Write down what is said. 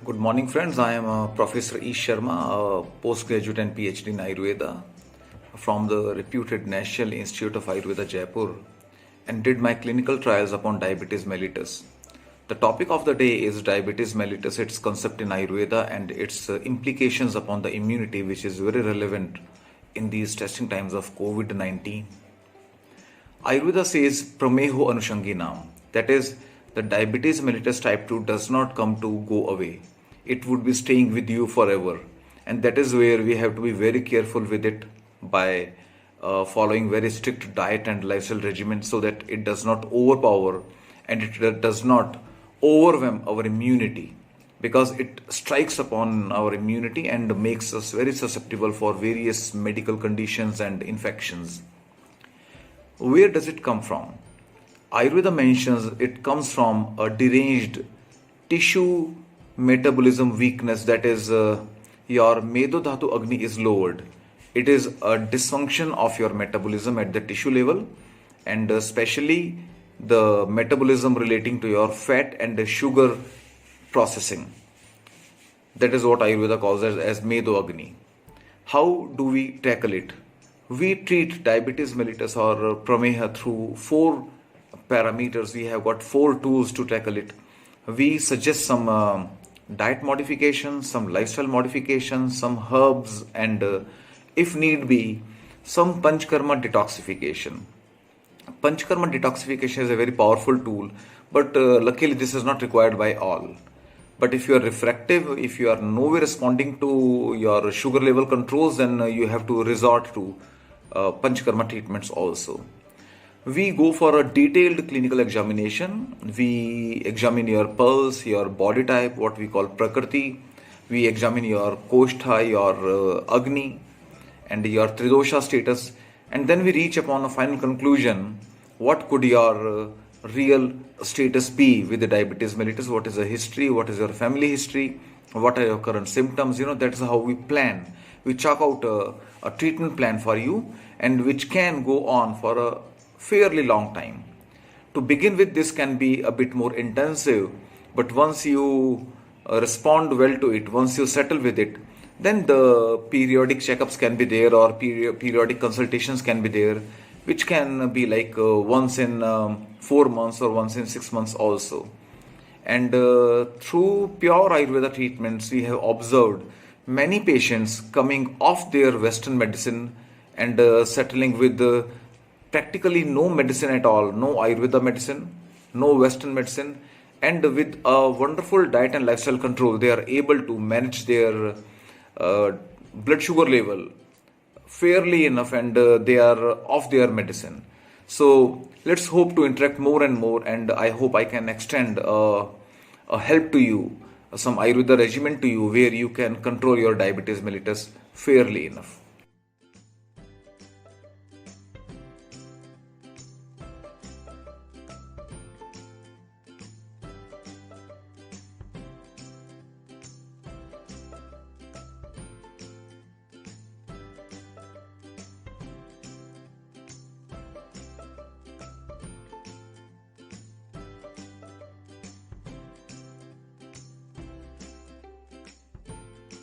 Good morning, friends. I am Professor E. Sharma, a postgraduate and PhD in Ayurveda from the reputed National Institute of Ayurveda, Jaipur, and did my clinical trials upon diabetes mellitus. The topic of the day is diabetes mellitus, its concept in Ayurveda, and its implications upon the immunity, which is very relevant in these testing times of COVID 19. Ayurveda says prameho anushanginam, that is, the diabetes mellitus type 2 does not come to go away. It would be staying with you forever. And that is where we have to be very careful with it by following very strict diet and lifestyle regimen so that it does not overpower and it does not overwhelm our immunity, because it strikes upon our immunity and makes us very susceptible for various medical conditions and infections. Where does it come from? Ayurveda mentions it comes from a deranged tissue metabolism weakness, that is, your Medo Dhatu Agni is lowered. It is a dysfunction of your metabolism at the tissue level, and especially the metabolism relating to your fat and the sugar processing. That is what Ayurveda calls as Medo Agni. How do we tackle it? We treat diabetes mellitus or prameha through 4 parameters. We have got 4 tools to tackle it. We suggest some diet modifications, some lifestyle modifications, some herbs, and if need be, some Panchkarma detoxification. Panchkarma detoxification is a very powerful tool, but luckily this is not required by all. But if you are refractive, if you are nowhere responding to your sugar level controls, then you have to resort to Panchkarma treatments also. We go for a detailed clinical examination. We examine your pulse, your body type, what we call Prakriti. We examine your Koshtha, your Agni, and your Tridosha status. And then we reach upon a final conclusion. What could your real status be with the diabetes mellitus? What is the history? What is your family history? What are your current symptoms? That's how we plan. We chalk out a treatment plan for you, and which can go on for a fairly long time. To begin with, this can be a bit more intensive, but once you respond well to it, once you settle with it, then the periodic checkups can be there, or periodic consultations can be there, which can be like once in 4 months or once in 6 months also. And through pure Ayurveda treatments, we have observed many patients coming off their Western medicine and settling with practically no medicine at all, no Ayurveda medicine, no Western medicine, and with a wonderful diet and lifestyle control, they are able to manage their blood sugar level fairly enough, and they are off their medicine. So let's hope to interact more and more, and I hope I can extend a help to you, some Ayurveda regimen to you, where you can control your diabetes mellitus fairly enough.